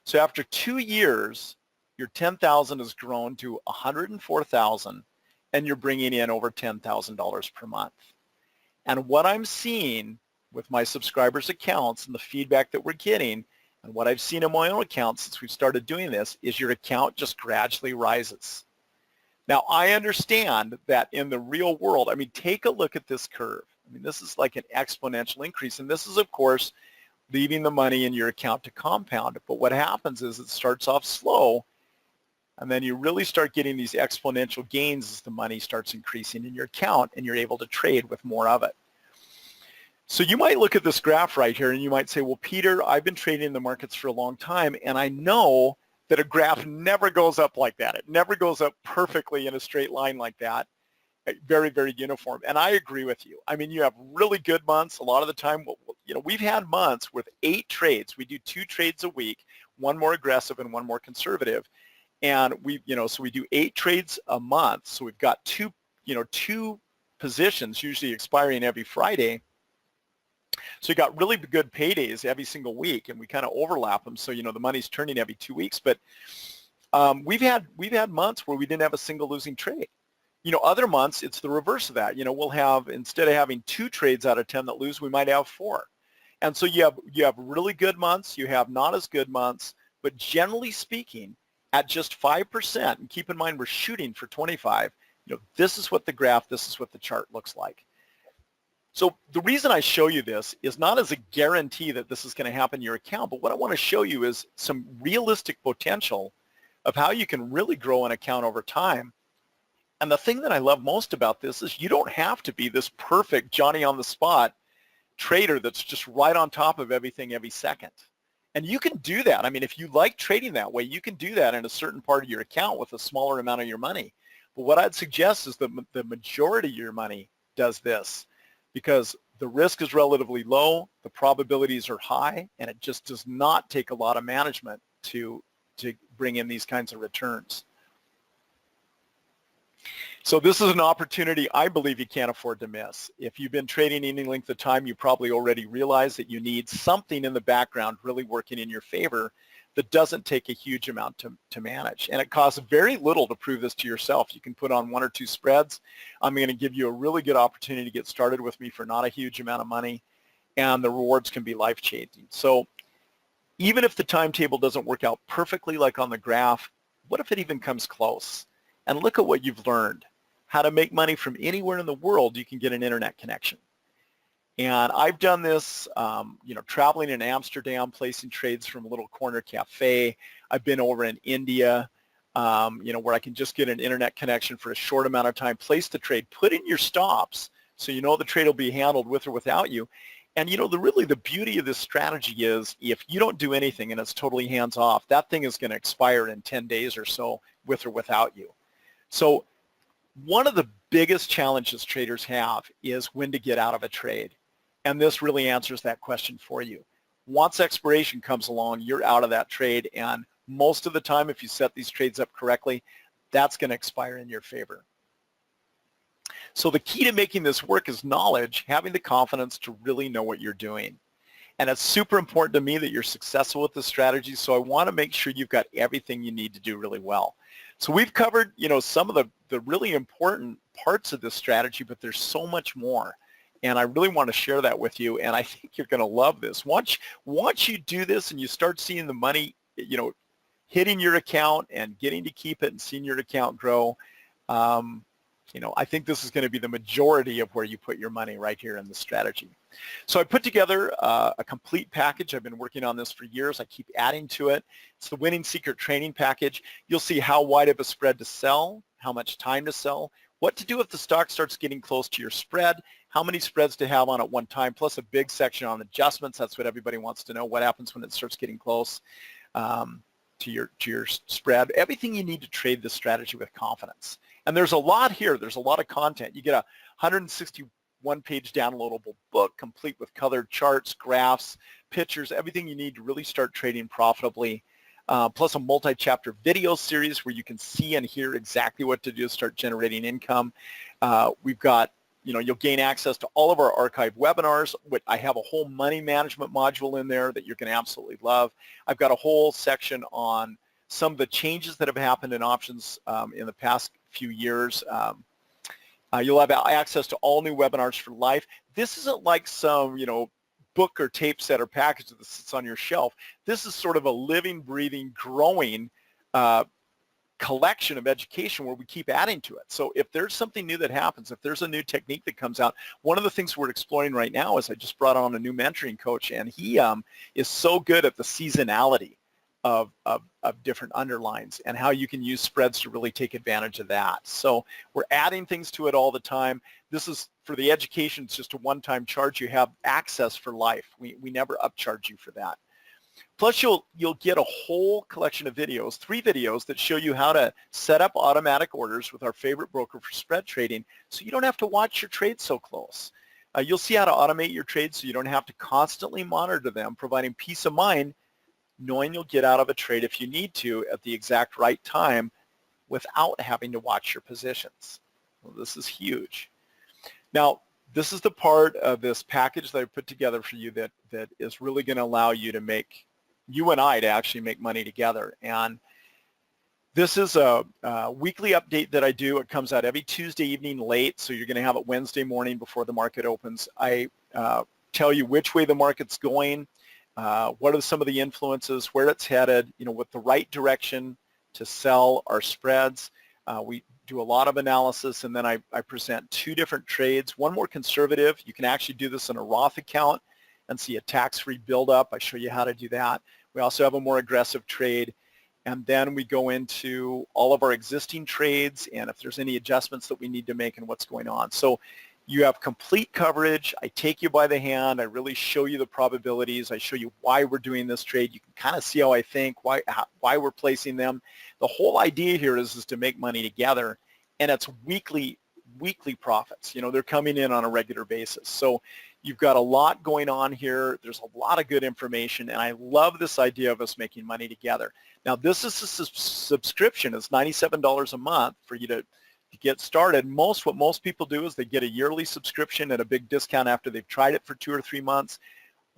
So after 2 years, your $10,000 has grown to $104,000, and you're bringing in over $10,000 per month. And what I'm seeing with my subscribers' accounts and the feedback that we're getting, and what I've seen in my own account since we've started doing this, is your account just gradually rises. Now, I understand that in the real world, I mean, take a look at this curve. I mean, this is like an exponential increase, and this is, of course, leaving the money in your account to compound. But what happens is it starts off slow, and then you really start getting these exponential gains as the money starts increasing in your account, and you're able to trade with more of it. So you might look at this graph right here, and you might say, well, Peter, I've been trading in the markets for a long time, and I know that a graph never goes up like that. It never goes up perfectly in a straight line like that, very, very uniform. And I agree with you. I mean, you have really good months. A lot of the time, you know, we've had months with 8 trades. We do 2 trades a week, one more aggressive and one more conservative. And we, you know, so we do 8 trades a month. So we've got 2 2 positions usually expiring every Friday. So you got really good paydays every single week, and we kind of overlap them. So, the money's turning every 2 weeks. But we've had months where we didn't have a single losing trade. Other months, it's the reverse of that. We'll have, instead of having 2 trades out of 10 that lose, we might have 4. And so you have really good months, you have not as good months, but generally speaking, at just 5%, and keep in mind we're shooting for 25, this is what the graph, this is what the chart looks like. So the reason I show you this is not as a guarantee that this is going to happen in your account, but what I want to show you is some realistic potential of how you can really grow an account over time. And the thing that I love most about this is you don't have to be this perfect Johnny on the spot trader that's just right on top of everything every second. And you can do that. I mean, if you like trading that way, you can do that in a certain part of your account with a smaller amount of your money. But what I'd suggest is that the majority of your money does this, because the risk is relatively low, the probabilities are high, and it just does not take a lot of management to bring in these kinds of returns. So this is an opportunity I believe you can't afford to miss. If you've been trading any length of time, you probably already realize that you need something in the background really working in your favor that doesn't take a huge amount to manage. And it costs very little to prove this to yourself. You can put on 1 or 2 spreads. I'm going to give you a really good opportunity to get started with me for not a huge amount of money, and the rewards can be life-changing. So even if the timetable doesn't work out perfectly like on the graph, what if it even comes close? And look at what you've learned. How to make money from anywhere in the world you can get an internet connection. And I've done this, traveling in Amsterdam, placing trades from a little corner cafe. I've been over in India, where I can just get an internet connection for a short amount of time, place the trade, put in your stops so you know the trade will be handled with or without you. And really the beauty of this strategy is if you don't do anything and it's totally hands off, that thing is going to expire in 10 days or so with or without you. So one of the biggest challenges traders have is when to get out of a trade. And this really answers that question for you. Once expiration comes along, you're out of that trade. And most of the time, if you set these trades up correctly, that's going to expire in your favor. So the key to making this work is knowledge, having the confidence to really know what you're doing. And it's super important to me that you're successful with this strategy. So I want to make sure you've got everything you need to do really well. So we've covered, some of the really important parts of this strategy, but there's so much more. And I really want to share that with you. And I think you're going to love this. Once you do this and you start seeing the money, hitting your account and getting to keep it and seeing your account grow, I think this is going to be the majority of where you put your money right here in the strategy. So I put together a complete package. I've been working on this for years. I keep adding to it. It's the Winning Secret Training Package. You'll see how wide of a spread to sell, how much time to sell, what to do if the stock starts getting close to your spread, how many spreads to have on at one time, plus a big section on adjustments. That's what everybody wants to know. What happens when it starts getting close to your spread? Everything you need to trade this strategy with confidence. And there's a lot here. There's a lot of content. You get a 161-page downloadable book complete with colored charts, graphs, pictures, everything you need to really start trading profitably, plus a multi-chapter video series where you can see and hear exactly what to do to start generating income. We've got, you'll gain access to all of our archived webinars. I have a whole money management module in there that you're going to absolutely love. I've got a whole section on some of the changes that have happened in options in the past few years. You'll have access to all new webinars for life. This isn't like some, book or tape set or package that sits on your shelf. This is sort of a living, breathing, growing collection of education where we keep adding to it. So if there's something new that happens, if there's a new technique that comes out, one of the things we're exploring right now is I just brought on a new mentoring coach, and he is so good at the seasonality of different underlines and how you can use spreads to really take advantage of that. So we're adding things to it all the time. This is, for the education, it's just a one-time charge. You have access for life. We never upcharge you for that. Plus, you'll get a whole collection of videos, 3 videos that show you how to set up automatic orders with our favorite broker for spread trading so you don't have to watch your trades so close. You'll see how to automate your trades so you don't have to constantly monitor them, providing peace of mind knowing you'll get out of a trade if you need to at the exact right time without having to watch your positions. Well, this is huge. Now, this is the part of this package that I put together for you that is really going to allow you to make, you and I to actually make money together. And this is a weekly update that I do. It comes out every Tuesday evening late, so you're going to have it Wednesday morning before the market opens. I tell you which way the market's going, what are some of the influences, where it's headed, with the right direction to sell our spreads. We do a lot of analysis, and then I present two different trades, one more conservative. You can actually do this in a Roth account and see a tax-free buildup. I show you how to do that. We also have a more aggressive trade. And then we go into all of our existing trades and if there's any adjustments that we need to make and what's going on. So you have complete coverage. I take you by the hand. I really show you the probabilities. I show you why we're doing this trade. You can kind of see how I think, why we're placing them. The whole idea here is to make money together, and it's weekly profits. They're coming in on a regular basis. So you've got a lot going on here. There's a lot of good information, and I love this idea of us making money together. Now, this is a subscription. It's $97 a month for you to get started. What most people do is they get a yearly subscription at a big discount after they've tried it for 2 or 3 months.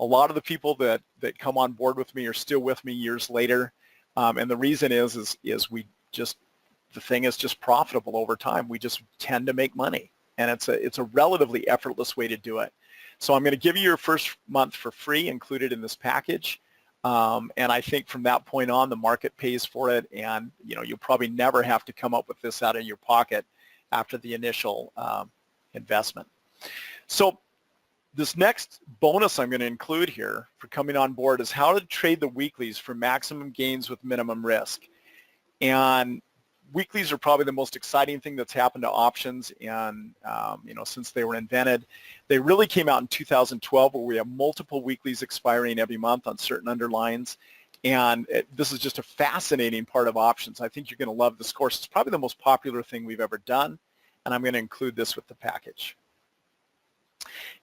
A lot of the people that come on board with me are still with me years later, and the reason is the thing is just profitable over time. We just tend to make money, and it's a relatively effortless way to do it. So I'm going to give you your first month for free included in this package. And I think from that point on, the market pays for it, and you'll probably never have to come up with this out of your pocket after the initial investment. So this next bonus I'm going to include here for coming on board is how to trade the weeklies for maximum gains with minimum risk. And weeklies are probably the most exciting thing that's happened to options, and since they were invented. They really came out in 2012, where we have multiple weeklies expiring every month on certain underlines, and this is just a fascinating part of options. I think you're going to love this course. It's probably the most popular thing we've ever done, and I'm going to include this with the package.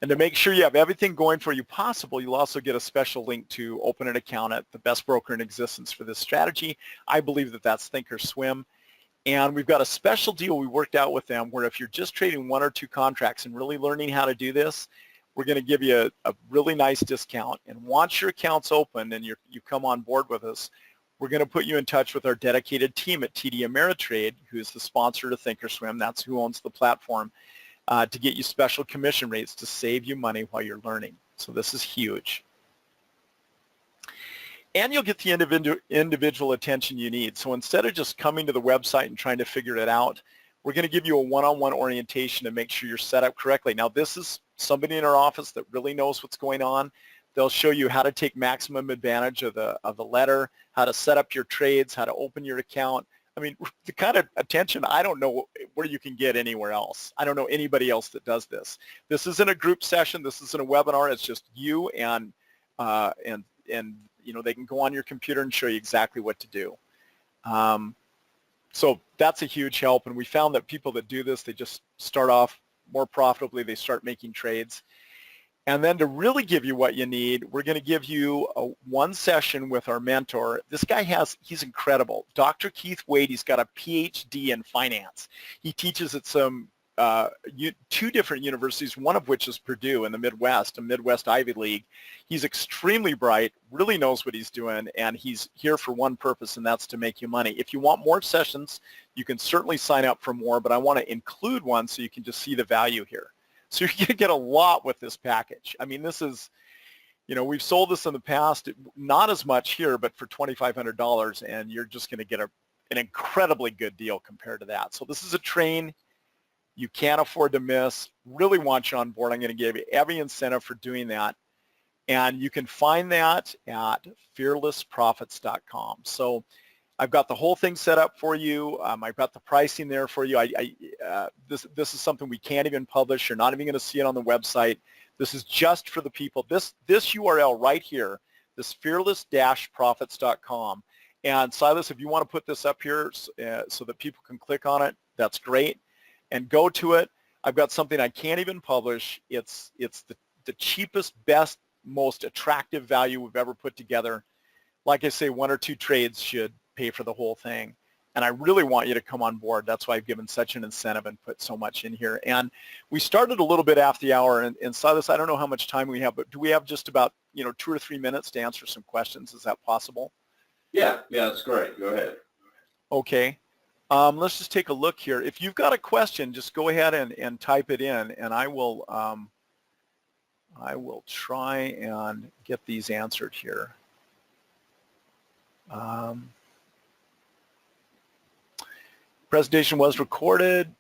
And to make sure you have everything going for you possible, you'll also get a special link to open an account at the best broker in existence for this strategy. I believe that that's Thinkorswim. And we've got a special deal we worked out with them where if you're just trading 1 or 2 contracts and really learning how to do this, we're going to give you a really nice discount. And once your account's open and you come on board with us, we're going to put you in touch with our dedicated team at TD Ameritrade, who's the sponsor to Thinkorswim. That's who owns the platform, to get you special commission rates to save you money while you're learning. So this is huge. And you'll get the individual attention you need. So instead of just coming to the website and trying to figure it out, we're going to give you a one-on-one orientation to make sure you're set up correctly. Now, this is somebody in our office that really knows what's going on. They'll show you how to take maximum advantage of the letter, how to set up your trades, how to open your account. I mean, the kind of attention I don't know where you can get anywhere else. I don't know anybody else that does this. This isn't a group session. This isn't a webinar. It's just you and they can go on your computer and show you exactly what to do. So that's a huge help, and we found that people that do this, they just start off more profitably, they start making trades. And then to really give you what you need, we're going to give you one session with our mentor. This guy he's incredible. Dr. Keith Wade, he's got a PhD in finance. He teaches at some 2 different universities, one of which is Purdue in the Midwest, a Midwest Ivy League. He's extremely bright, really knows what he's doing, and he's here for one purpose, and that's to make you money. If you want more sessions, you can certainly sign up for more, but I want to include one so you can just see the value here. So you're going to get a lot with this package. I mean, this is, we've sold this in the past, not as much here, but for $2,500, and you're just going to get an incredibly good deal compared to that. So this is a train you can't afford to miss. Really want you on board. I'm going to give you every incentive for doing that. And you can find that at fearlessprofits.com. So I've got the whole thing set up for you. I've got the pricing there for you. This is something we can't even publish. You're not even going to see it on the website. This is just for the people. This URL right here, this fearless-profits.com. And Silas, if you want to put this up here so that people can click on it, that's great. And go to it. I've got something I can't even publish. It's the cheapest, best, most attractive value we've ever put together. Like I say, 1 or 2 trades should pay for the whole thing. and I really want you to come on board. That's why I've given such an incentive and put so much in here. And we started a little bit after the hour, and Silas, I don't know how much time we have, but do we have just about 2 or 3 minutes to answer some questions? Is that possible? Yeah, that's great. Go ahead. Okay. Let's just take a look here. If you've got a question, just go ahead and type it in, and I will try and get these answered here. Presentation was recorded.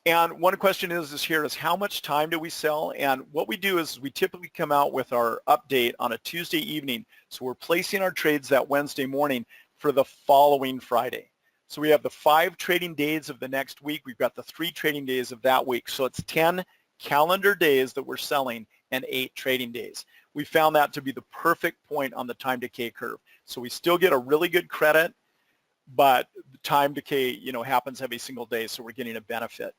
And one question is how much time do we sell? And what we do is we typically come out with our update on a Tuesday evening. So we're placing our trades that Wednesday morning for the following Friday. So we have the 5 trading days of the next week. We've got the 3 trading days of that week. So it's 10 calendar days that we're selling and 8 trading days. We found that to be the perfect point on the time decay curve. So we still get a really good credit, but the time decay, happens every single day, so we're getting a benefit.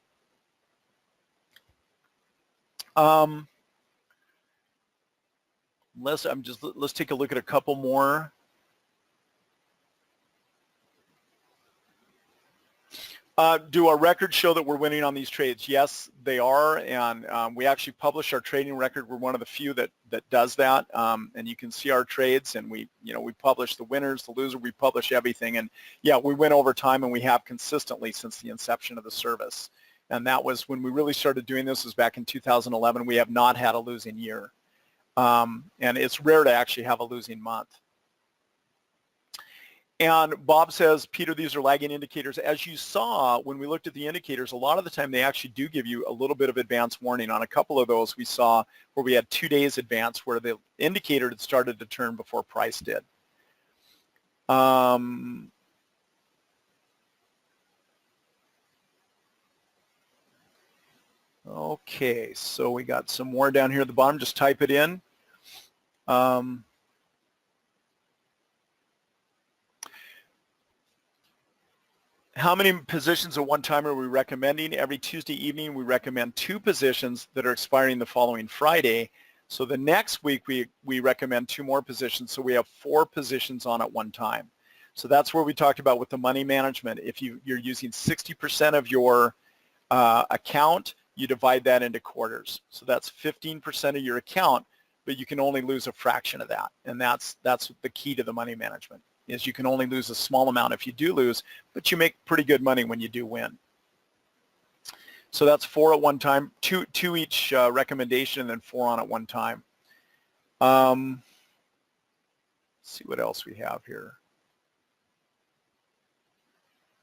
Let's take a look at a couple more. Do our records show that we're winning on these trades? Yes, they are, and we actually publish our trading record. We're one of the few that does that, and you can see our trades, and we publish the winners, the loser, we publish everything, and yeah, we win over time, and we have consistently since the inception of the service. And that was when we really started doing this, was back in 2011. We have not had a losing year, and it's rare to actually have a losing month. And Bob says, Peter, these are lagging indicators. As you saw, when we looked at the indicators, a lot of the time they actually do give you a little bit of advance warning. On a couple of those we saw where we had 2 days advance where the indicator had started to turn before price did. Okay, so we got some more down here at the bottom. Just type it in. How many positions at one time are we recommending? Every Tuesday evening, we recommend 2 positions that are expiring the following Friday. So the next week, we recommend 2 more positions. So we have 4 positions on at one time. So that's where we talked about with the money management. If you're using 60% of your account, you divide that into quarters. So that's 15% of your account, but you can only lose a fraction of that. And that's the key to the money management. Is you can only lose a small amount if you do lose, but you make pretty good money when you do win. So that's 4 at one time, 2 each recommendation, and then 4 on at one time. Let's see what else we have here.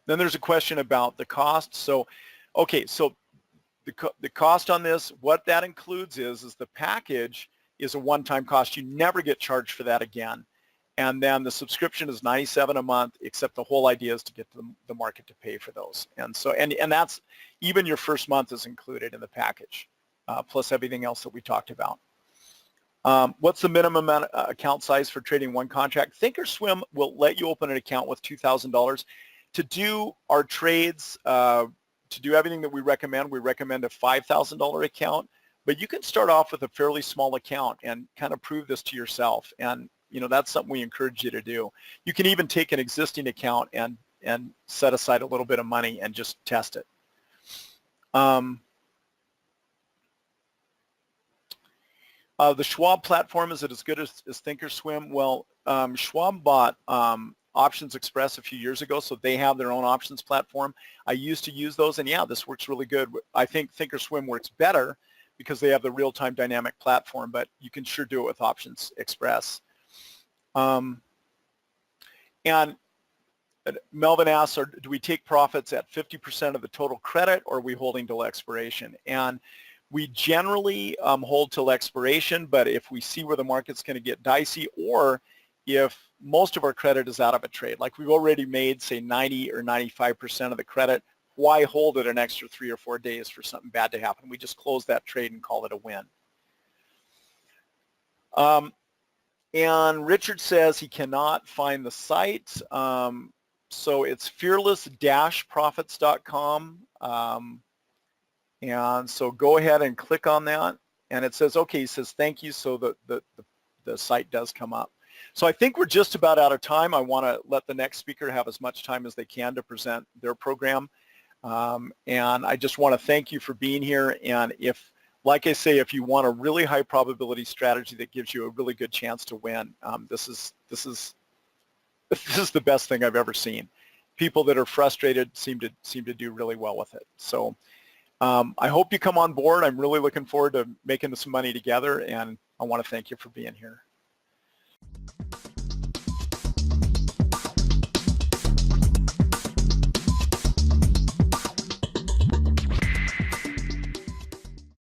Then there's a question about the cost. So, okay, so the cost on this, what that includes is the package is a one-time cost. You never get charged for that again. And then the subscription is $97 a month, except the whole idea is to get the market to pay for those. And so, and that's, even your first month is included in the package, plus everything else that we talked about. What's the minimum account size for trading one contract? Thinkorswim will let you open an account with $2,000. To do our trades, to do everything that we recommend a $5,000 account, but you can start off with a fairly small account and kind of prove this to yourself. And that's something we encourage you to do. You can even take an existing account and set aside a little bit of money and just test it. The Schwab platform, is it as good as Thinkorswim? Well, Schwab bought Options Express a few years ago, so they have their own options platform. I used to use those, and yeah, this works really good. I think Thinkorswim works better because they have the real-time dynamic platform, but you can sure do it with Options Express. And Melvin asks, do we take profits at 50% of the total credit, or are we holding till expiration? And we generally hold till expiration, but if we see where the market's going to get dicey, or if most of our credit is out of a trade, like we've already made, say, 90 or 95% of the credit, why hold it an extra 3 or 4 days for something bad to happen? We just close that trade and call it a win. And Richard says he cannot find the site. So it's fearless-profits.com. And so go ahead and click on that. And it says, okay, he says, thank you. So the site does come up. So I think we're just about out of time. I want to let the next speaker have as much time as they can to present their program. And I just want to thank you for being here. And if, like I say, if you want a really high probability strategy that gives you a really good chance to win, this is the best thing I've ever seen. People that are frustrated seem to do really well with it. So I hope you come on board. I'm really looking forward to making some money together, and I want to thank you for being here.